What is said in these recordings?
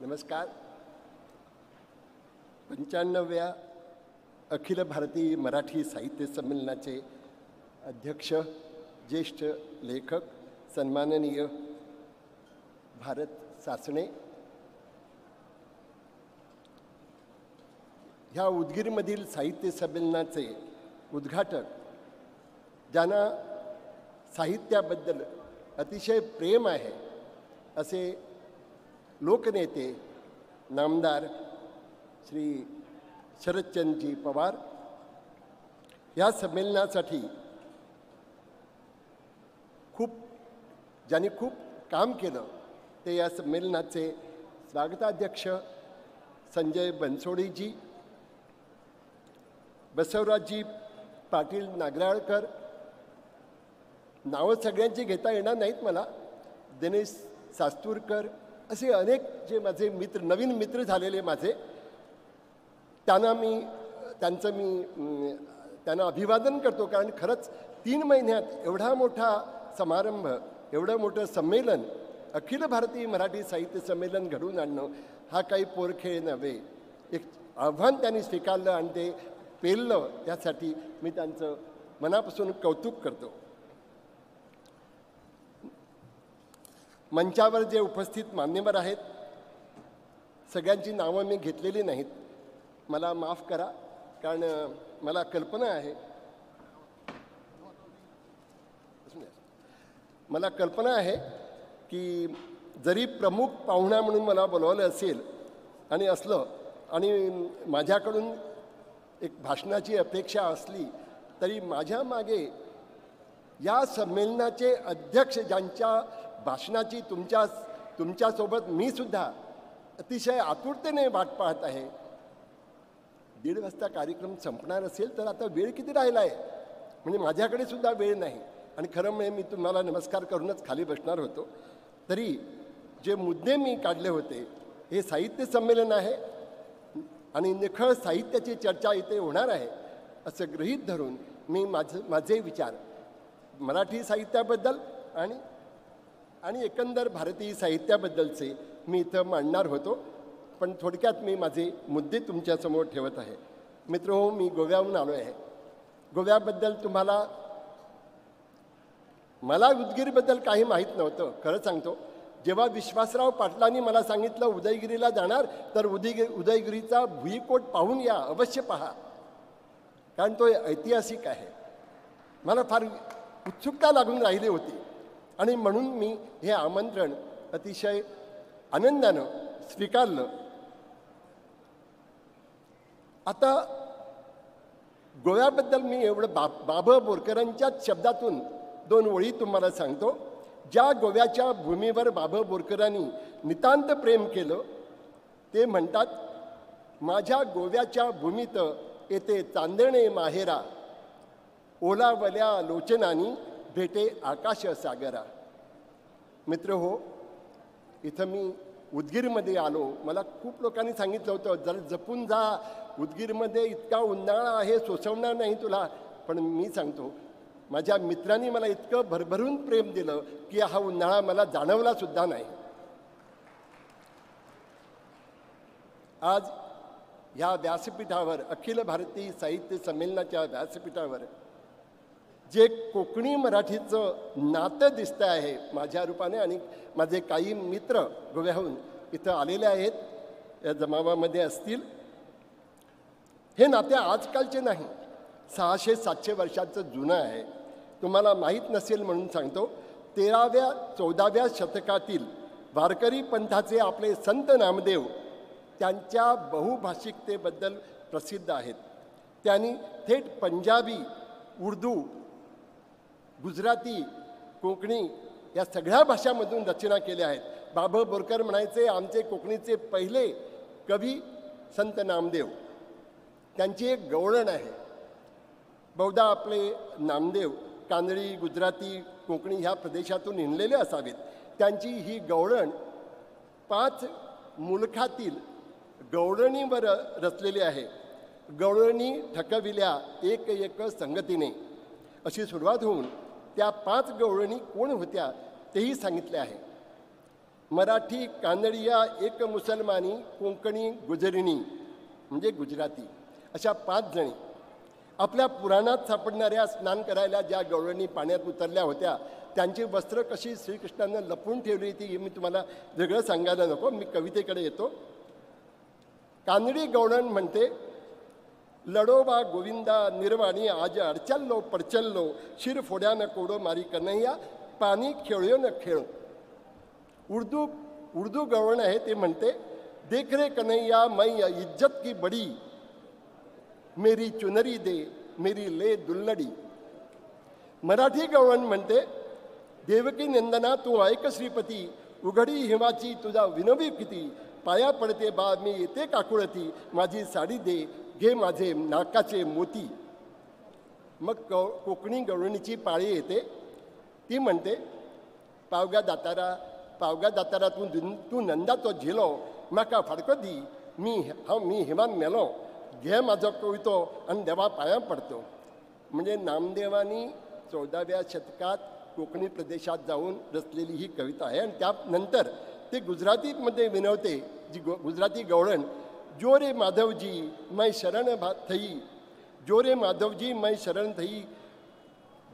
नमस्कार. 95व्या अखिल भारतीय मराठी साहित्य संमेलनाचे अध्यक्ष, ज्येष्ठ लेखक सन्माननीय भारत सासणे, ह्या उदगीरमधील साहित्य संमेलनाचे उद्घाटक, ज्यांना साहित्याबद्दल अतिशय प्रेम आहे असे लोकनेते नामदार श्री शरदचंद्रजी पवार, या संमेलनासाठी ज्यांनी खूप काम केलं ते या संमेलनाचे स्वागताध्यक्ष संजय बनसोडेजी, बसवराजजी पाटील नागराळकर, नावं सगळ्यांची घेता येणार नाहीत मला, दिनेश सास्तूरकर, असे अनेक जे माझे मित्र, नवीन मित्र झालेले माझे, त्यांना अभिवादन करतो. कारण खरंच 3 महिन्यात एवढा मोठा समारंभ, एवढं मोठं संमेलन, अखिल भारतीय मराठी साहित्य संमेलन घडवून आणणं हा काही पोरखेळ नव्हे. एक आव्हान त्यांनी स्वीकारलं आणि ते पेललं, त्यासाठी मी त्यांचं मनापासून कौतुक करतो. मंचावर जे उपस्थित मान्यवर आहेत, सगळ्यांची नावं मी घेतलेली नाहीत, मला माफ करा. कारण मला कल्पना आहे की जरी प्रमुख पाहुणा म्हणून मला बोलवलं असेल आणि माझ्याकडून एक भाषणाची अपेक्षा असली, तरी माझ्या मागे या संमेलनाचे अध्यक्ष, ज्यांच्या भाषणाची तुमच्यासोबत मी सुद्धा अतिशय आतुरतेने वाट पाहत आहे. 1:30 वाजता कार्यक्रम संपणार असेल तर आता वेळ किती राहिला आहे, म्हणजे माझ्याकडे सुद्धा वेळ नाही. आणि खरं म्हणजे मी तुम्हाला नमस्कार करूनच खाली बसणार होतो. तरी जे मुद्दे मी काढले होते, हे साहित्य संमेलन आहे आणि निखळ साहित्याची चर्चा इथे होणार आहे असं गृहीत धरून मी माझे विचार मराठी साहित्याबद्दल आणि एकंदर भारतीय साहित्याबद्दलचे मी इथं मांडणार होतो. पण थोडक्यात मी माझे मुद्दे तुमच्यासमोर ठेवत आहे. मित्रहो, मी गोव्याहून आलो आहे. गोव्याबद्दल मला उदगीरबद्दल काही माहीत नव्हतं, खरं सांगतो. जेव्हा विश्वासराव पाटलांनी मला सांगितलं उदयगिरीला जाणार तर उदयगिरीचा भुईकोट पाहून या, अवश्य पहा, कारण तो ऐतिहासिक आहे. मला फार उत्सुकता लागून राहिली होती आणि म्हणून मी हे आमंत्रण अतिशय आनंदानं स्वीकारलं. आता गोव्याबद्दल मी एवढं बाबा बोरकरांच्याच शब्दातून 2 ओळी तुम्हाला सांगतो. ज्या गोव्याच्या भूमीवर बाबा बोरकरांनी नितांत प्रेम केलं, ते म्हणतात, माझ्या गोव्याच्या भूमीत येते चांदणे माहेरा, ओलावल्या लोचनानी भेटे आकाश सागरा. मित्र हो, इथं मी उदगीरमध्ये आलो. मला खूप लोकांनी सांगितलं होतं, जर जपून जा, उदगीरमध्ये इतका उन्हाळा आहे, सोसवणार नाही तुला. पण मी सांगतो, माझ्या मित्रांनी मला इतकं भरभरून प्रेम दिलं की हा उन्हाळा मला जाणवला सुद्धा नाही. आज ह्या व्यासपीठावर, अखिल भारतीय साहित्य संमेलनाच्या व्यासपीठावर जे कोकणी मराठीचं नातं दिसतं आहे माझ्या रूपाने, आणि माझे काही मित्र गोव्याहून इथं आलेले आहेत, या जमावामध्ये असतील. हे नाते आजकालचे नाही, 600-700 वर्षाचं जुनं आहे. तुम्हाला माहीत नसेल म्हणून सांगतो. 13व्या-14व्या शतकातील वारकरी पंथाचे आपले संत नामदेव त्यांच्या बहुभाषिकतेबद्दल प्रसिद्ध आहेत. त्यांनी थेट पंजाबी, उर्दू, गुजराती, कोकणी या सगळ्या भाषांमधून रचना केल्या आहेत. बाबा बोरकर म्हणायचे, आमचे कोकणीचे पहिले कवी संत नामदेव. त्यांची एक गवळण आहे. बहुधा आपले नामदेव कानडी, गुजराती, कोकणी ह्या प्रदेशातून हिंडलेले असावेत. त्यांची ही गवळण 5 मुलखातील गवळणीवर रचलेली आहे. गवळणी ठकविल्या एक एक संगतीने, अशी सुरुवात होऊन त्या 5 गवळणी कोण होत्या तेही सांगितले आहे. मराठी, कानडिया, एक मुसलमानी, कोंकणी, गुजरिणी म्हणजे गुजराती अशा 5 जणी आपल्या पुराणात सापडणाऱ्या स्नान करायला ज्या गवळणी पाण्यात उतरल्या होत्या त्यांची वस्त्र कशी श्रीकृष्णानं लपवून ठेवली ती मी तुम्हाला वेगळं सांगायला नको, मी कवितेकडे येतो. कानडी गवळण म्हणते, लडोबा गोविंदा निर्वाणी आज अडचल्लो पडचल्लो शिर फोड्यानं कोडो मारी कन्हैया पाणी खेळयो न खेळो. उर्दू गवळण आहे ते म्हणते, देख रे कन्हैया मै इज्जत की बडी मेरी चुनरी दे मेरी ले दुल्लडी. मराठी गवळण म्हणते, देवकी नंदना तू ऐक श्रीपती उघडी हिमाची तुझा विनवी किती पाया पडते बा मी येते काकुळती माझी साडी दे घे माझे नाकाचे मोती. मग कोकणी गवळणीची पाळी येते. ती म्हणते, पावगा दातारा तू नंदा तो झेलो माका फाडको दी मी हिमान मेलो घे माझो कवितो आणि देवा पाया पडतो. म्हणजे नामदेवानी 14व्या शतकात कोकणी प्रदेशात जाऊन रचलेली ही कविता आहे. आणि त्यानंतर ते गुजरातीमध्ये विनवते. जी गुजराती गवळण, जो रे माधवजी मै शरण थई, जो रे माधवजी मै शरण थई,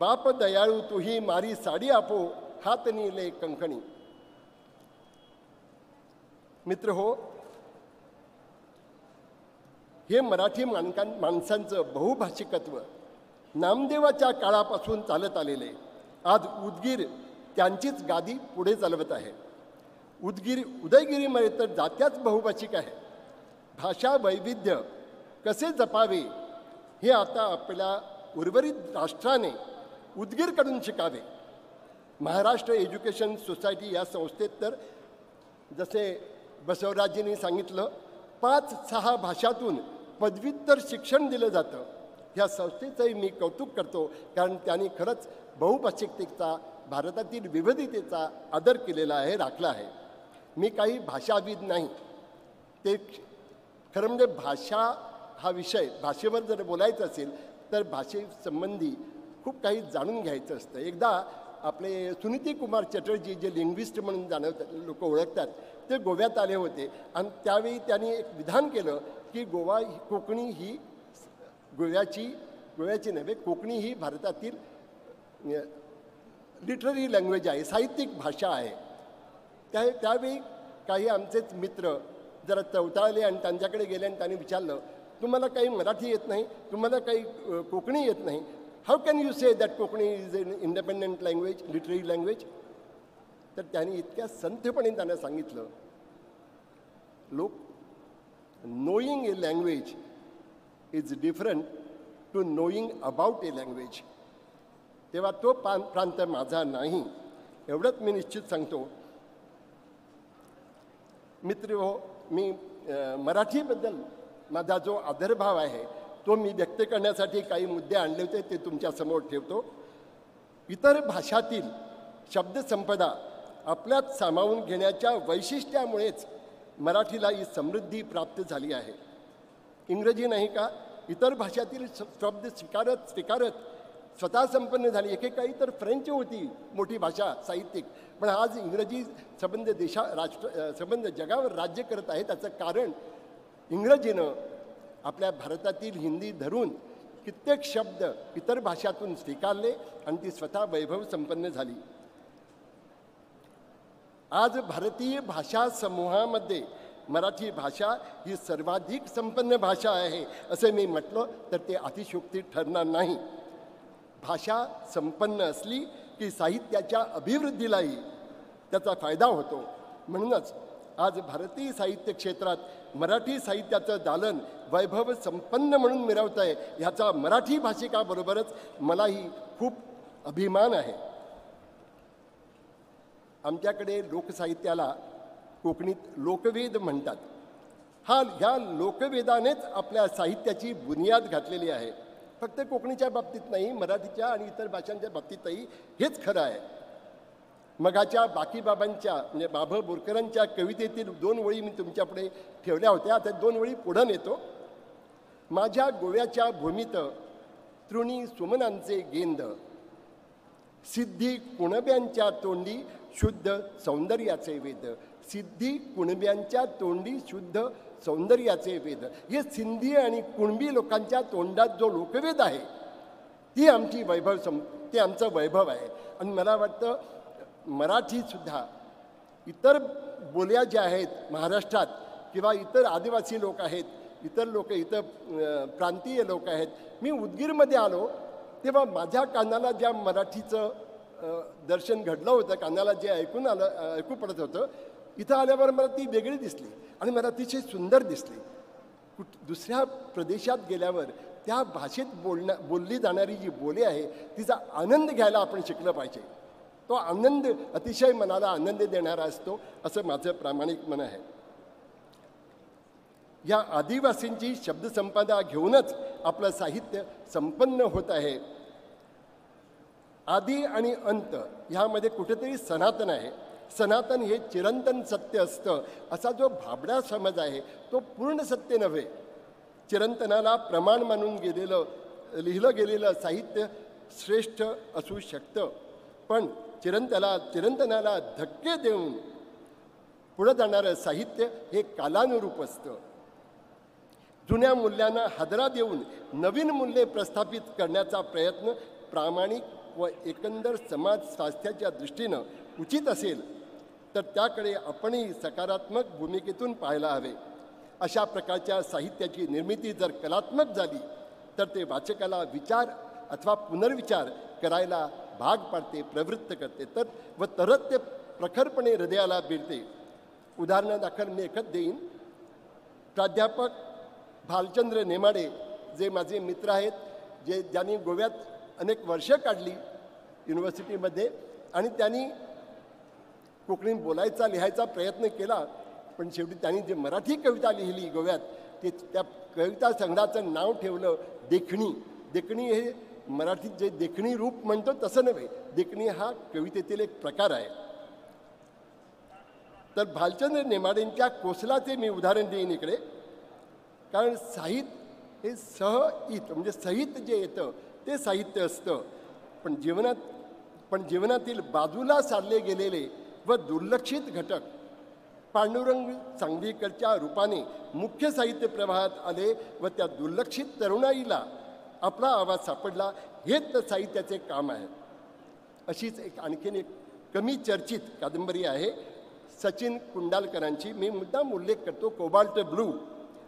बाप दयाळू तुही मारी साडी आपो हात नीले कंकणी. मित्र हो, हे मराठी माणसांचं बहुभाषिकत्व नामदेवाच्या काळापासून चालत आलेले. आज उदगीर त्यांचीच गादी पुढे चालवत आहे. उदयगिरीमध्ये तर जात्याच बहुभाषिक आहे. भाषा वैविध्य कसे जपावे हे आता आपल्या उर्वरित राष्ट्राने उदगीरकडून शिकावे. महाराष्ट्र एज्युकेशन सोसायटी या संस्थेत तर जसे बसवराजींनी सांगितलं 5-6 भाषातून पदव्युत्तर शिक्षण दिलं जातं. ह्या संस्थेचंही मी कौतुक करतो, कारण त्यांनी खरंच बहुभाषिकतेचा, भारतातील विविधतेचा आदर केलेला आहे, राखला आहे. मी काही भाषाविद नाही. ते खरं म्हणजे भाषा हा विषय, भाषेवर जर बोलायचं असेल तर भाषेसंबंधी खूप काही जाणून घ्यायचं असतं. एकदा आपले सुनीती कुमार चटर्जी जे लिंग्विस्ट म्हणून जाणवतात लोक ओळखतात, ते गोव्यात आले होते आणि त्यावेळी त्यांनी एक विधान केलं की कोकणी ही गोव्याची नव्हे, कोकणी ही भारतातील लिटररी लँग्वेज आहे, साहित्यिक भाषा आहे. त्यावेळी काही आमचेच मित्र जरा चवताळले आणि त्यांच्याकडे गेले आणि त्यांनी विचारलं, तुम्हाला काही मराठी येत नाही, तुम्हाला काही कोकणी येत नाही, how can you say that Konkani is an independent language, literary language. तर त्यांनी इतक्या संथपणे त्यांना सांगितलं, लोक, knowing a language is different to knowing about a language. तेव्हा तो प्रांत माझा नाही, एवढंच मी निश्चित सांगतो. मित्र हो, मी मराठीबद्दल माझा जो आदरभाव आहे तो मी व्यक्त करण्यासाठी काही मुद्दे आणले होते, ते तुमच्यासमोर ठेवतो. इतर भाषातील शब्दसंपदा आपल्यात सामावून घेण्याच्या वैशिष्ट्यामुळेच मराठीला ही समृद्धी प्राप्त झाली आहे. इंग्रजी नाही का, इतर भाषातील शब्द स्वीकारत स्वतः संपन्न झाली. एकेकाळी तर फ्रेंच होती मोठी भाषा, साहित्यिक, पण आज इंग्रजी संबंध जगावर राज्य करत आहे. त्याचं कारण इंग्रजीनं आपल्या भारतातील हिंदी धरून कित्येक शब्द इतर भाषातून स्वीकारले आणि ती स्वतः वैभव संपन्न झाली. आज भारतीय भाषा समूहामध्ये मराठी भाषा ही सर्वाधिक संपन्न भाषा आहे असं मी म्हटलं तर ते अतिशयोक्ती ठरणार नाही. भाषा संपन्न असली की साहित्याच्या अभिवृद्धीलाही त्याचा फायदा होतो. म्हणूनच आज भारतीय साहित्य क्षेत्रात मराठी साहित्याचं दालन वैभव संपन्न म्हणून मिरवत आहे. ह्याचा मराठी भाषिकाबरोबरच मलाही खूप अभिमान आहे. आमच्याकडे लोकसाहित्याला कोकणीत लोकवेद म्हणतात. ह्या लोकवेदानेच आपल्या साहित्याची बुनियाद घातलेली आहे. फक्त कोकणीच्या बाबतीत नाही, मराठीच्या आणि इतर भाषांच्या बाबतीतही हेच खरं आहे. मगाच्या बाकीबाबांच्या म्हणजे बाभ बोरकरांच्या कवितेतील 2 ओळी मी तुमच्यापुढे ठेवल्या होत्या. आता 2 ओळी पुढं नेतो. माझ्या गोव्याच्या भूमीत तृणी सुमनांचे गेंद, सिद्धी कुणब्यांच्या तोंडी शुद्ध सौंदर्याचे वेद. सिद्धी कुणब्यांच्या तोंडी शुद्ध सौंदर्याचे वेद. हे सिंधी आणि कुणबी लोकांच्या तोंडात जो लोकवेद आहे ती आमची ते आमचं वैभव आहे. आणि मला वाटतं मराठीसुद्धा इतर बोल्या ज्या आहेत महाराष्ट्रात किंवा इतर आदिवासी लोक आहेत, इतर लोक, इतर प्रांतीय लोक आहेत. मी उदगीरमध्ये आलो तेव्हा माझ्या कानाला ज्या मराठीचं दर्शन घडलं होतं, कानाला जे ऐकू पडत होतं, इथं आल्यावर मला ती वेगळी दिसली आणि मला अतिशय सुंदर दिसली. दुसऱ्या प्रदेशात गेल्यावर त्या भाषेत बोलली जाणारी जी बोली आहे तिचा आनंद घ्यायला आपण शिकलं पाहिजे. तो आनंद अतिशय मनाला आनंद देणारा असतो असं माझं प्रामाणिक मन आहे. या आदिवासींची शब्दसंपदा घेऊनच आपलं साहित्य संपन्न होत आहे. आदी आणि अंत ह्यामध्ये कुठेतरी सनातन आहे. सनातन हे चिरंतन सत्य असतं असा जो भाबडा समज आहे तो पूर्ण सत्य नव्हे. चिरंतनाला प्रमाण मानून लिहिलं गेलेलं साहित्य श्रेष्ठ असू शकतं, पण चिरंतनाला धक्के देऊन पुढं जाणारं साहित्य हे कालानुरूप असतं. जुन्या मूल्यांना हादरा देऊन नवीन मूल्ये प्रस्थापित करण्याचा प्रयत्न प्रामाणिक व एकंदर समाज स्वास्थ्याच्या दृष्टीनं उचित असेल तर त्याकडे आपणही सकारात्मक भूमिकेतून पाहायला हवे. अशा प्रकारच्या साहित्याची निर्मिती जर कलात्मक झाली तर ते वाचकाला विचार अथवा पुनर्विचार करायला भाग पाडते, प्रवृत्त करते, तरच ते प्रखरपणे हृदयाला भिडते. उदाहरणादाखल मी एकच देईन. प्राध्यापक भालचंद्र नेमाडे जे माझे मित्र आहेत, ज्यांनी गोव्यात अनेक वर्ष काढली युनिव्हर्सिटीमध्ये आणि त्यांनी कोकणी बोलायचा लिहायचा प्रयत्न केला, पण शेवटी त्यांनी जे मराठी कविता लिहिली गोव्यात त्या कविता संग्रहाचं नाव ठेवलं देखणी. देखणी हे मराठीत जे देखणी रूप म्हणतो तसं नव्हे, देखणी हा कवितेतील एक प्रकार आहे. तर भालचंद्र नेमाडेंच्या कोसलाचे मी उदाहरण देईन इकडे, कारण साहित्य हे सहहित म्हणजे सहित जे येतं ते साहित्य असतं. पण जीवनातील बाजूला सारले गेलेले व दुर्लक्षित घटक पांडुरंग सांगवीकरच्या रूपाने मुख्य साहित्य प्रवाहात आले व त्या दुर्लक्षित तरुणाईला आपला आवाज सापडला. हेच तर साहित्याचे काम आहे. अशीच आणखीन एक कमी चर्चित कादंबरी आहे सचिन कुंडालकरांची. मी मुद्दाम उल्लेख करतो. कोबाल्ट ब्लू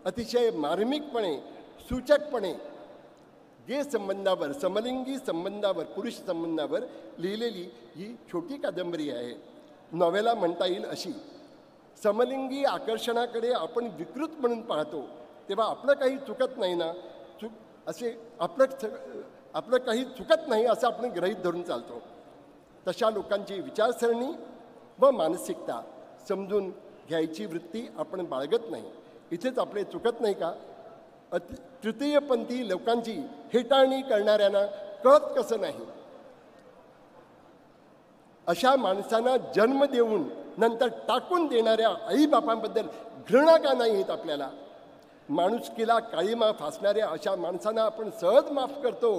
अतिशय मार्मिकपणे सूचकपणे गे संबंधावर, समलिंगी संबंधावर, पुरुष संबंधावर लिहिलेली ही छोटी कादंबरी आहे. नॉवेला म्हणता येईल अशी. समलिंगी आकर्षणाकडे आपण विकृत म्हणून पाहतो तेव्हा आपलं काही चुकत नाही ना, आपलं काही चुकत नाही असं आपण गृहीत धरून चालतो. तशा लोकांची विचारसरणी व मानसिकता समजून घ्यायची वृत्ती आपण बाळगत नाही. इथेच आपले चुकत नाही का? तृतीयपंथी लोकांची हेटाळणी करणाऱ्यांना कळत कसं नाही? अशा माणसांना जन्म देऊन नंतर टाकून देणाऱ्या आईबापांबद्दल घृणा का नाही येत आपल्याला? माणुसकीला काळीमा फासणाऱ्या अशा माणसांना आपण सहज माफ करतो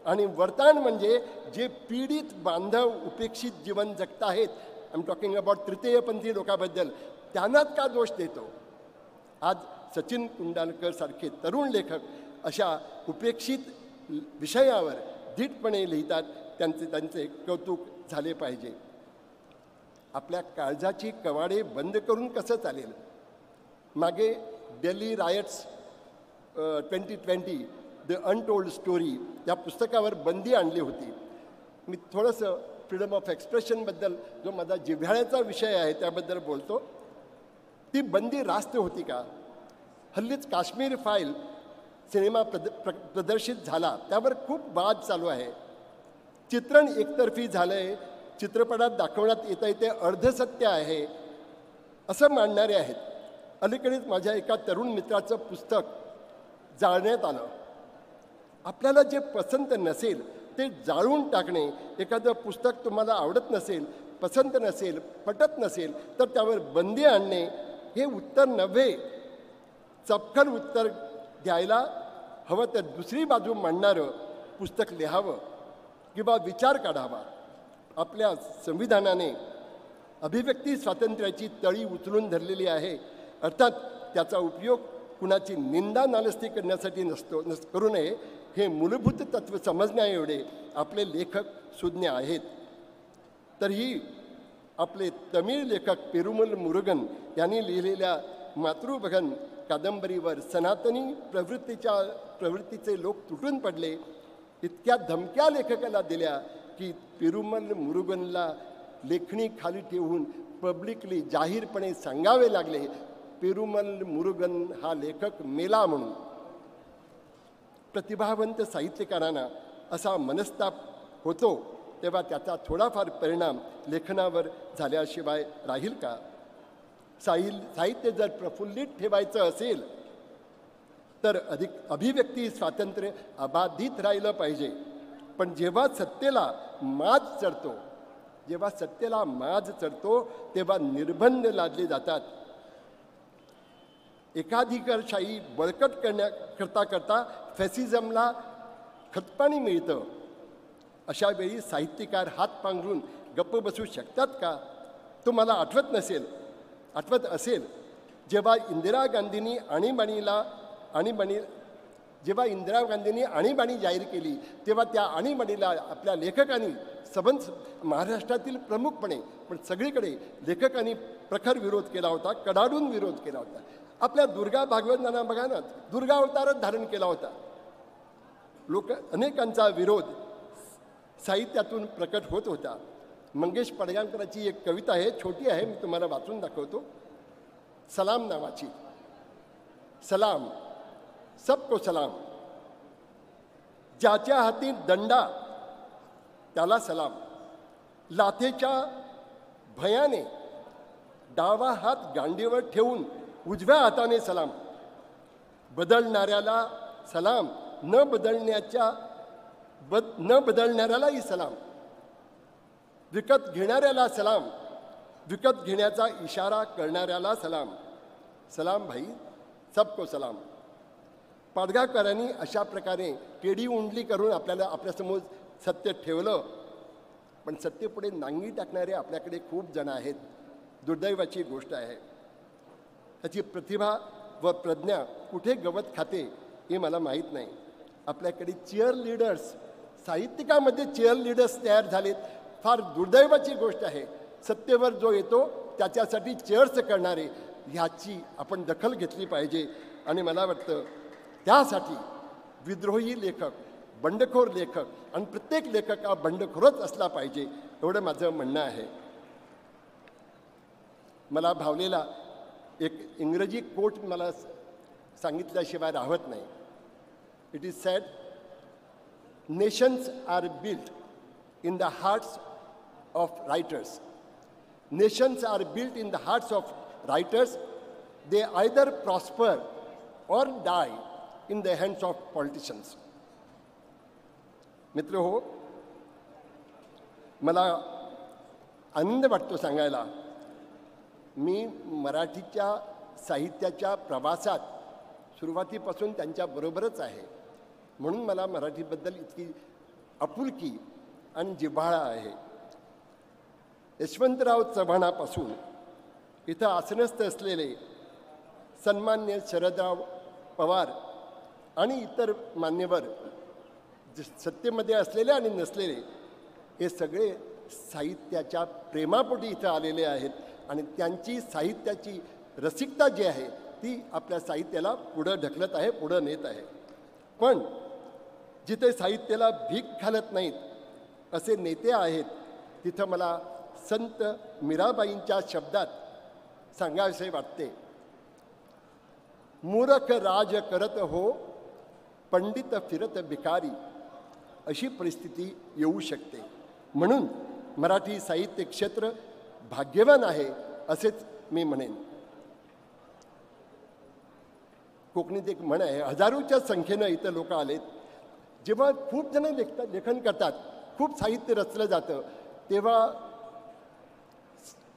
आणि वर्तमान म्हणजे जे पीडित बांधव उपेक्षित जीवन जगत आहेत, आय एम टॉकिंग अबाउट तृतीयपंथी लोकांबद्दल, त्यांनाच का दोष देतो? आज सचिन कुंडालकर सारखे तरुण लेखक अशा उपेक्षित विषयावर धीटपणे लिहितात. त्यांचे कौतुक झाले पाहिजे. आपल्या काळजाची कवाडे बंद करून कसं चालेल? मागे Delhi riots 2020 the untold story या पुस्तकावर बंदी आणली होती. मी थोडंसं फ्रीडम ऑफ एक्सप्रेशनबद्दल जो माझा जिव्हाळ्याचा विषय आहे त्याबद्दल बोलतो. ती बंदी रास्त होती का? हल्लीच काश्मीर फाईल सिनेमा प्रदर्शित झाला, त्यावर खूप वाद चालू आहे. चित्रण एकतर्फी झालं आहे, चित्रपटात दाखवण्यात येतं ते अर्धसत्य आहे असं मांडणारे आहेत. अलीकडेच माझ्या एका तरुण मित्राचं पुस्तक जाळण्यात आलं. आपल्याला जे पसंत नसेल ते जाळून टाकणे, एखादं पुस्तक तुम्हाला आवडत नसेल, पसंत नसेल, पटत नसेल तर त्यावर बंदी आणणे हे उत्तर नव्हे. चपखल उत्तर द्यायला हवं तर दुसरी बाजू मांडणारं पुस्तक लिहावं किंवा विचार काढावा. आपल्या संविधानाने अभिव्यक्ती स्वातंत्र्याची तळी उचलून धरलेली आहे. अर्थात त्याचा उपयोग कुणाची निंदा नालस्ती करण्यासाठी करू नये, हे मूलभूत तत्त्व समजण्याएवढे आपले लेखक सुज्ञ आहेत. तरीही आपले तमिळ लेखक पेरुमल मुरुगन यांनी लिहिलेल्या मातृभगन कादंबरीवर सनातनी प्रवृत्तीचे लोक तुटून पडले. इतक्या धमक्या लेखकाला दिल्या की पेरुमल मुरुगनला लेखणी खाली ठेवून पब्लिकली जाहीरपणे सांगावे लागले, पेरुमल मुरुगन हा लेखक मेला म्हणून. प्रतिभावंत साहित्यकारांना असा मनस्ताप होतो तेव्हा त्याचा थोडाफार परिणाम लेखनावर झाल्याशिवाय राहील का? साहित्य जर प्रफुल्लित ठेवायचं असेल तर अभिव्यक्ती स्वातंत्र्य अबाधित राहिलं पाहिजे. पण जेव्हा सत्तेला माज चढतो तेव्हा निर्बंध लादले जातात. एकाधिकारशाही बळकट करता फॅसिझमला खतपाणी मिळतं. अशा वेळी साहित्यकार हात पांघरून गप्प बसू शकतात का? तुम्हाला आठवत असेल जेव्हा इंदिरा गांधींनी आणीबाणी जाहीर केली तेव्हा त्या आणीबाणीला आपल्या लेखकांनी महाराष्ट्रातील प्रमुखपणे पण सगळीकडे लेखकांनी प्रखर विरोध केला होता, कडाडून विरोध केला होता. आपल्या दुर्गा भागवतांना बघा ना, दुर्गा अवतारच धारण केला होता. अनेकांचा विरोध साहित्यातून प्रकट होत होता. मंगेश पडळकरांची एक कविता आहे, छोटी आहे, मी तुम्हाला वाचून दाखवतो. सलाम नावाची. सलाम, सबको सलाम. ज्याच्या हाती दंडा त्याला सलाम. लाथेच्या भयाने डावा हात गांडीवर ठेवून उजव्या हाताने सलाम. बदलणाऱ्याला सलाम, न बदलणाऱ्यालाही सलाम. विकत घेणाऱ्याला सलाम, विकत घेण्याचा इशारा करणाऱ्याला सलाम. सलाम भाई, सबको सलाम. पाडगावकरांनी अशा प्रकारे केडी उंडली करून आपल्यासमोर सत्य ठेवलं. पण सत्तेपुढे नांगी टाकणारे आपल्याकडे खूप जण आहेत. दुर्दैवाची गोष्ट आहे. त्याची प्रतिभा व प्रज्ञा कुठे गवत खाते हे मला माहीत नाही. आपल्याकडे चीअर लीडर्स, साहित्यिकामध्ये चीअर लीडर्स तयार झालेत. फार दुर्दैवाची गोष्ट आहे. सत्तेवर जो येतो त्याच्यासाठी चेअर्स करणारे, ह्याची आपण दखल घेतली पाहिजे. आणि मला वाटतं त्यासाठी विद्रोही लेखक, बंडखोर लेखक, आणि प्रत्येक लेखक हा बंडखोरच असला पाहिजे, एवढं माझं म्हणणं आहे. मला भावलेला एक इंग्रजी कोट मला सांगितल्याशिवाय राहत नाही. It is said, nations are built in the hearts of writers. Nations are built in the hearts of writers. They either prosper or die in the hands of politicians. मित्र हो, मला आनंद वाटतो सांगायला, मी मराठीच्या साहित्याच्या प्रवासात सुरुवातीपासून त्यांच्याबरोबरच आहे. म्हणून मला मराठीबद्दल इतकी आपुलकी आणि जिव्हाळा आहे. यशवंतराव चव्हाणापासून इथं आसनस्थ असलेले सन्मान्य शरदराव पवार आणि इतर मान्यवर, सत्तेमध्ये असलेले आणि नसलेले, हे सगळे साहित्याच्या प्रेमापोटी इथं आलेले आहेत. आणि त्यांची साहित्याची रसिकता जी आहे ती आपल्या साहित्याला पुढं ढकलत आहे, पुढं नेत आहे. पण जिथे साहित्याला भीक घालत नाहीत असे नेते आहेत, तिथं मला संत मीराबाईंच्या शब्दात सांगावेसे वाटते. मूरख राज करत हो, पंडित फिरत भिकारी, अशी परिस्थिती येऊ शकते. म्हणून मराठी साहित्य क्षेत्र भाग्यवान आहे असेच मी म्हणेन. कोकणीत एक म्हण आहे, हजारोच्या संख्येनं इथं लोक आलेत. जेव्हा खूप जण लेखन करतात, खूप साहित्य रचलं जातं, तेव्हा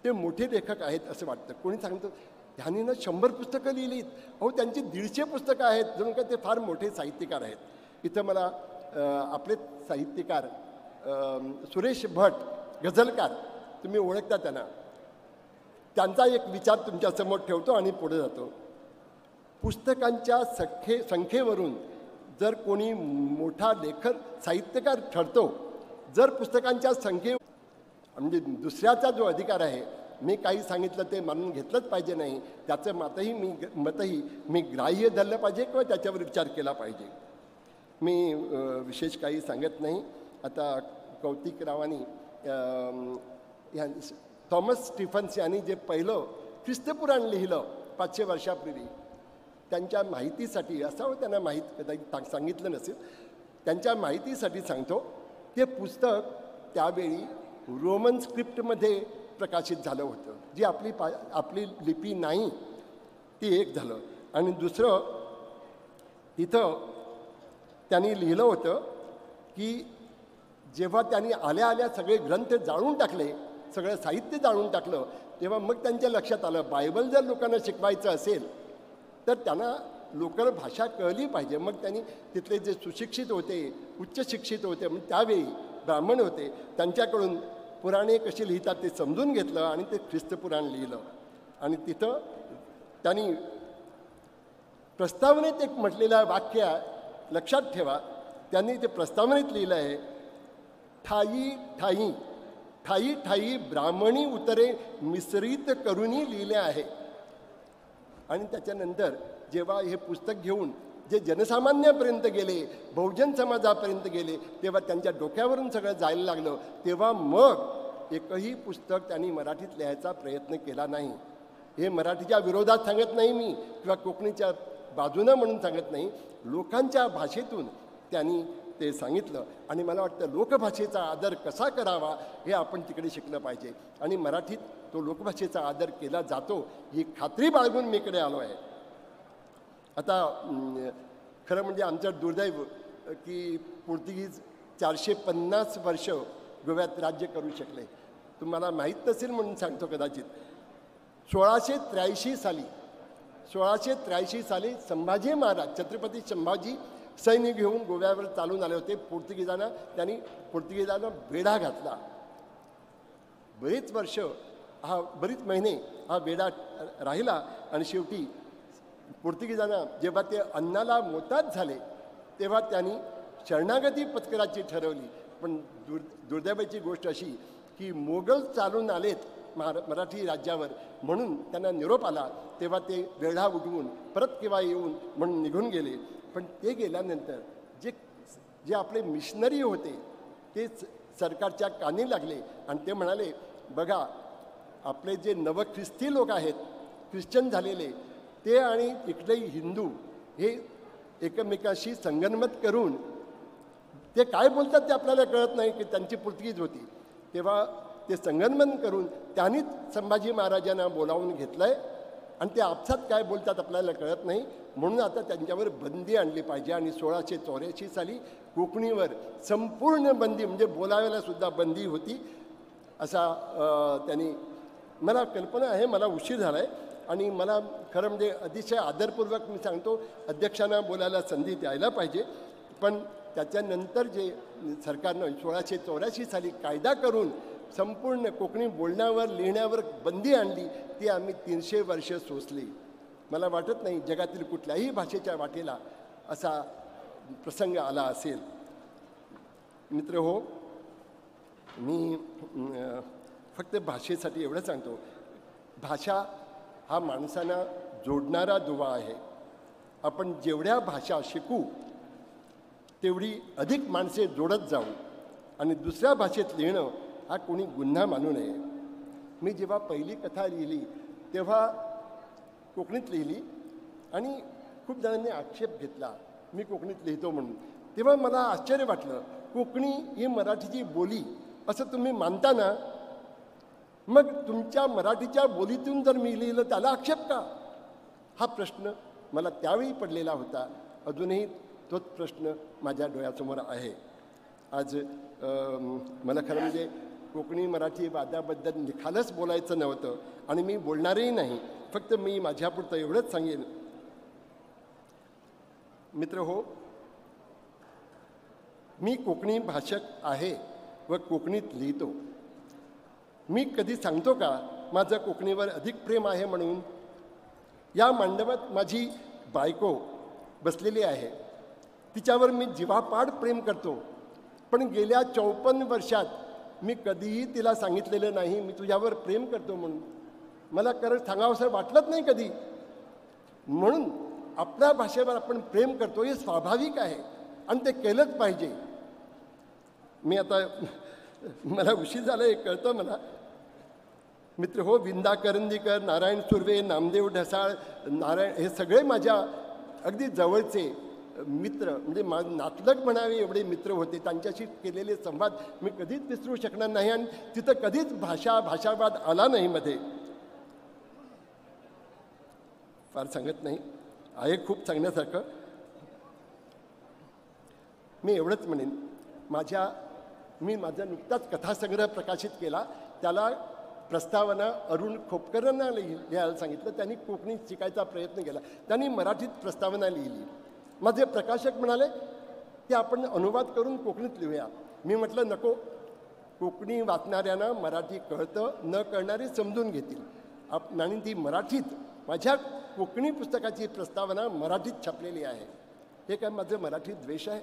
ते मोठे लेखक आहेत असं वाटतं. कोणी सांगतं ह्यांनी ना 100 पुस्तकं लिहिलीत, अहो त्यांची 150 पुस्तकं आहेत, जणू का ते फार मोठे साहित्यकार आहेत. इथं मला आपले साहित्यकार सुरेश भट गझलकार, तुम्ही ओळखता त्यांना, त्यांचा एक विचार तुमच्यासमोर ठेवतो आणि पुढे जातो. पुस्तकांच्या संख्येवरून जर कोणी मोठा लेखक साहित्यकार ठरतो, जर पुस्तकांच्या म्हणजे दुसऱ्याचा जो अधिकार आहे, मी काही सांगितलं ते मानून घेतलंच पाहिजे नाही, त्याचं मतही मी ग्राह्य धरलं पाहिजे किंवा त्याच्यावर विचार केला पाहिजे. मी विशेष काही सांगत नाही. आता कौतिकरावांनी थॉमस स्टीफन्स यांनी जे पहिलं ख्रिस्तपुराण लिहिलं 500 वर्षापूर्वी, त्यांच्या माहितीसाठी, असावं त्यांना कदाचित सांगितलं नसेल, त्यांच्या माहितीसाठी सांगतो, ते पुस्तक त्यावेळी रोमन स्क्रिप्टमध्ये प्रकाशित झालं होतं, जी आपली लिपी नाही ती एक झालं. आणि दुसरं, तिथं त्यांनी लिहिलं होतं की जेव्हा त्यांनी आल्या सगळे ग्रंथ जाळून टाकले, सगळं साहित्य जाळून टाकलं, तेव्हा मग त्यांच्या लक्षात आलं, बायबल जर लोकांना शिकवायचं असेल तर त्यांना लोकल भाषा कळली पाहिजे. मग त्यांनी तिथले जे सुशिक्षित होते, उच्च शिक्षित होते, म्हणजे त्यावेळी ब्राह्मण होते, त्यांच्याकडून पुराणे कशी लिहितात ते समजून घेतलं आणि ते ख्रिस्तपुराण लिहिलं. आणि तिथं त्यांनी प्रस्तावनेत एक म्हटलेलं वाक्य लक्षात ठेवा, त्यांनी ते प्रस्तावनेत लिहिलं आहे, ठाई ठाई ठाई ठाई ब्राह्मणी उतरे मिश्रित करूनही लिहिले आहे. आणि त्याच्यानंतर जेव्हा हे पुस्तक घेऊन जे जनसामान्यापर्यंत गेले, बहुजन समाजापर्यंत गेले, तेव्हा त्यांच्या डोक्यावरून सगळं जायला लागलं. तेव्हा मग एकही पुस्तक त्यांनी मराठीत लिहायचा प्रयत्न केला नाही. हे मराठीच्या विरोधात सांगत नाही मी, किंवा कोकणीच्या बाजूनं म्हणून सांगत नाही, लोकांच्या भाषेतून त्यांनी ते सांगितलं. आणि मला वाटतं लोकभाषेचा आदर कसा करावा हे आपण तिकडे शिकलं पाहिजे. आणि मराठीत तो लोकभाषेचा आदर केला जातो ही खात्री बाळगून मी इकडे आलो आहे. आता खरं म्हणजे आमचं दुर्दैव की पोर्तुगीज 450 वर्ष गोव्यात राज्य करू शकले. तुम्हाला माहीत नसेल म्हणून सांगतो कदाचित. 1683 साली संभाजी महाराज, छत्रपती संभाजी सैन्य घेऊन गोव्यावर चालून आले होते. पोर्तुगीजांना वेढा घातला. बरीच महिने हा वेढा राहिला. आणि शेवटी पोर्तुगीजांना जेव्हा ते अन्नाला मोताद झाले तेव्हा त्यांनी शरणागती पत्कराची ठरवली. पण दुर्दैवाची गोष्ट अशी की मोगल चालून आलेत मराठी राज्यावर, म्हणून त्यांना निरोप आला तेव्हा ते वेढा उठवून परत केव्हा येऊन म्हणून निघून गेले. पण ते गेल्यानंतर जे आपले मिशनरी होते ते सरकारच्या कानी लागले आणि ते म्हणाले, बघा आपले जे नवख्रिस्ती लोक आहेत, ख्रिश्चन झालेले, ते आणि इकडे हिंदू हे एकमेकाशी संगनमत करून ते काय बोलतात ते आपल्याला कळत नाही, की त्यांची पोर्तुगीज होती. तेव्हा ते संगनमत करून त्यांनीच संभाजी महाराजांना बोलावून घेतलं आहे आणि ते आपसात काय बोलतात आपल्याला कळत नाही. म्हणून आता त्यांच्यावर बंदी आणली पाहिजे. आणि 1684 साली कोकणीवर संपूर्ण बंदी, म्हणजे बोलायला सुद्धा बंदी होती असा त्यांनी, मला कल्पना आहे, मला उशीर झाला आहे आणि मला खरं म्हणजे अतिशय आदरपूर्वक मी सांगतो, अध्यक्षांना बोलायला संधी द्यायला पाहिजे. पण त्याच्यानंतर जे सरकारनं 1684 साली कायदा करून संपूर्ण कोकणी बोलण्यावर लिहिण्यावर बंदी आणली, ती आम्ही 300 वर्ष सोसली. मला वाटत नाही जगातील कुठल्याही भाषेच्या वाटेला असा प्रसंग आला असेल. मित्र हो, मी फक्त भाषेसाठी एवढं सांगतो, भाषा हा माणसांना जोडणारा दुवा आहे. आपण जेवढ्या भाषा शिकू तेवढी अधिक माणसे जोडत जाऊ. आणि दुसऱ्या भाषेत लिहिणं हा कोणी गुन्हा मानू नये. मी जेव्हा पहिली कथा लिहिली तेव्हा कोकणीत लिहिली आणि खूप जणांनी आक्षेप घेतला मी कोकणीत लिहितो म्हणून. तेव्हा मला आश्चर्य वाटलं, कोकणी ही मराठीची बोली असं तुम्ही मानता ना, मग तुमच्या मराठीच्या बोलीतून जर मी लिहिलं त्याला आक्षेप का? हा प्रश्न मला त्यावेळी पडलेला होता. अजूनही तोच प्रश्न माझ्या डोळ्यासमोर आहे. आज मला खरं म्हणजे कोकणी मराठी वादाबद्दल निखालच बोलायचं नव्हतं आणि मी बोलणारही नाही. फक्त मी माझ्यापुरतं एवढंच सांगेन, मित्र हो, मी कोकणी भाषक आहे व कोकणीत लिहितो. मी कधी सांगतो का माझं कोकणीवर अधिक प्रेम आहे म्हणून? या मंडपात माझी बायको बसलेली आहे, तिच्यावर मी जीवापाड प्रेम करतो, पण गेल्या 54 वर्षात मी कधीही तिला सांगितलेलं नाही मी तुझ्यावर प्रेम करतो म्हणून. मला खरं सांगावंसं वाटलंच नाही कधी. म्हणून आपल्या भाषेवर आपण प्रेम करतो हे स्वाभाविक आहे आणि ते केलंच पाहिजे. मी आता मला उशीर झाला हे कळतं मला. मित्र हो, विंदा करंदीकर, नारायण सुर्वे, नामदेव ढसाळ, नारायण हे सगळे माझ्या अगदी जवळचे मित्र, म्हणजे नातलग म्हणावे एवढे मित्र होते. त्यांच्याशी केलेले संवाद मी कधीच विसरू शकणार नाही आणि तिथं कधीच भाषावाद आला नाही मध्ये. फार सांगत नाही, आहे खूप सांगण्यासारखं. मी एवढंच म्हणेन, मी माझा नुकताच कथासंग्रह प्रकाशित केला, त्याला प्रस्तावना अरुण खोपकरांना लिहायला सांगितलं. त्यांनी कोकणी शिकायचा प्रयत्न केला, त्यांनी मराठीत प्रस्तावना लिहिली. माझे प्रकाशक म्हणाले की आपण अनुवाद करून कोकणीत लिहूया. मी म्हटलं नको, कोकणी वाचणाऱ्यांना मराठी कळतं, न कळणारे समजून घेतील. आणि ती मराठीत, माझ्या कोकणी पुस्तकाची प्रस्तावना मराठीत छापलेली आहे. हे काय माझं मराठी द्वेष आहे?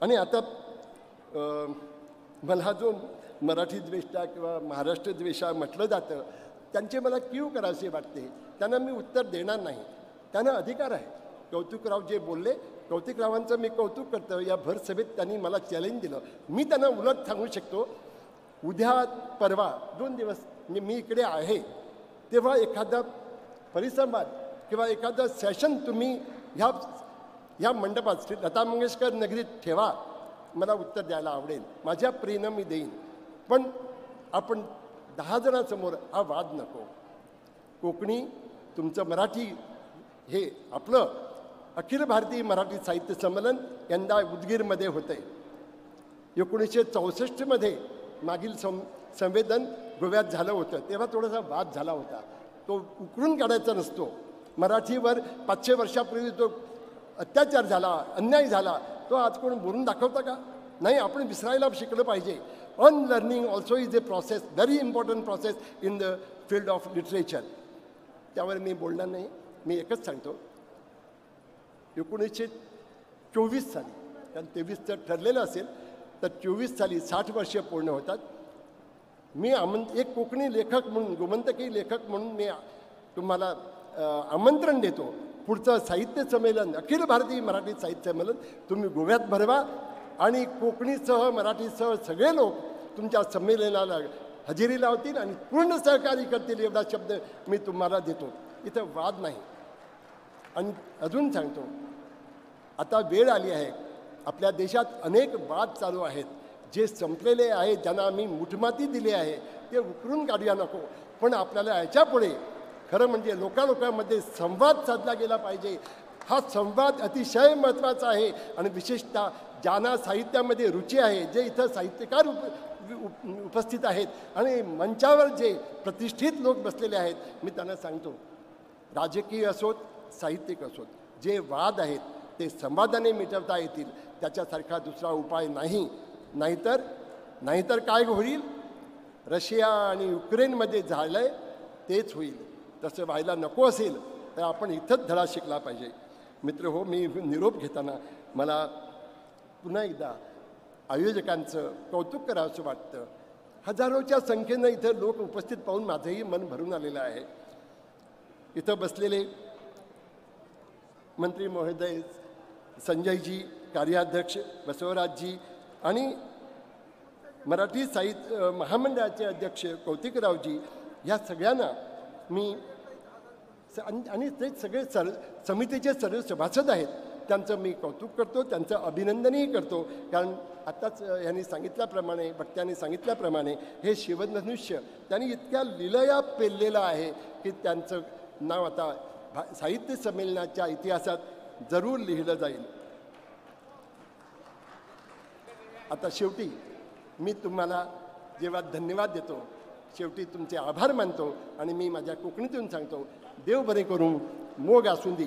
आणि आता मला जो मराठी द्वेषा किंवा महाराष्ट्र द्वेषा म्हटलं जातं, त्यांचे मला कीव करायचे वाटते. त्यांना मी उत्तर देणार नाही. त्यांना अधिकार आहे. कौतुकराव जे बोलले, कौतिकरावांचं मी कौतुक करतो. या भर सभेत त्यांनी मला चॅलेंज दिलं. मी त्यांना उलट सांगू शकतो, उद्या परवा 2 दिवस म्हणजे मी इकडे आहे, तेव्हा एखादा परिसंवाद किंवा एखादं सेशन तुम्ही ह्या मंडपात श्री लता मंगेशकर नगरीत ठेवा, मला उत्तर द्यायला आवडेल. माझ्या प्रेरणा मी देईन. पण आपण 10 जणांसमोर हा वाद नको. कोकणी, तुमचं मराठी, हे आपलं अखिल भारतीय मराठी साहित्य संमेलन यंदा उदगीरमध्ये होतं. 1964 मागील संवेदन गोव्यात झालं होतं, तेव्हा थोडासा वाद झाला होता. तो उकरून काढायचा नसतो. मराठीवर 500 वर्षापूर्वी जो अत्याचार झाला, अन्याय झाला, तो आज कोण बोलून दाखवता का? नाही, आपण विसरायला शिकलं पाहिजे. Unlearning also is a process, very important process in the field of literature. त्यावर मी बोलणार नाही. मी एकच सांगतो, 1924 साली, कारण 23 ठरलेलं असेल तर 24 साली 60 वर्ष पूर्ण होतात. मी एक कोकणी लेखक म्हणून, गोमंतकी लेखक म्हणून मी तुम्हाला आमंत्रण देतो. पुढचं साहित्य संमेलन, अखिल भारतीय मराठी साहित्य संमेलन तुम्ही गोव्यात भरवा आणि कोकणीसह मराठीसह सगळे लोक तुमच्या संमेलनाला हजेरी लावतील आणि पूर्ण सहकार्य करतील, एवढा शब्द मी तुम्हाला देतो. इथं वाद नाही. आणि अजून सांगतो, आता वेळ आली आहे. आपल्या देशात अनेक वाद चालू आहेत, जे संपलेले आहेत, ज्यांना आम्ही मुठमाती दिली आहे, ते उकरून काढूया नको. पण आपल्याला याच्यापुढे खरं म्हणजे लोकांमध्ये संवाद साधला गेला पाहिजे. हा संवाद अतिशय महत्त्वाचा आहे. आणि विशेषतः ज्यांना साहित्यामध्ये रुची आहे, जे इथं साहित्यकार उपस्थित आहेत आणि मंचावर जे प्रतिष्ठित लोक बसलेले आहेत, मी त्यांना सांगतो, राजकीय असोत, साहित्यिक असोत, जे वाद आहेत ते संवादाने मिटवता येतील. त्याच्यासारखा दुसरा उपाय नाही. नाहीतर काय होईल? रशिया आणि युक्रेनमध्ये झालंय तेच होईल. तसं व्हायला नको असेल तर आपण इथंच धडा शिकला पाहिजे. मित्र हो, मी निरोप घेताना मला पुन्हा एकदा आयोजकांचं कौतुक करावंसं वाटतं. हजारोच्या संख्येनं इथं लोक उपस्थित पाहून माझंही मन भरून आलेलं आहे. इथं बसलेले मंत्री महोदय, संजयजी, कार्याध्यक्ष बसवराजजी आणि मराठी साहित्य महामंडळाचे अध्यक्ष कौतिकरावजी, या सगळ्यांना मी आणि ते सगळे समितीचे सर्व सभासद आहेत, त्यांचं मी कौतुक करतो, त्यांचं अभिनंदनही करतो. कारण आत्ताच यांनी सांगितल्याप्रमाणे, वक्त्यांनी सांगितल्याप्रमाणे हे शिवधनुष्य त्यांनी इतक्या लीलया पेललेलं आहे की त्यांचं नाव आता साहित्य संमेलनाच्या इतिहासात जरूर लिहिलं जाईल. आता शेवटी मी तुम्हाला जेव्हा धन्यवाद देतो, शेवटी तुमचे आभार मानतो आणि मी माझ्या कोकणीतून सांगतो, देव बरे करू, मोग आसुंदी.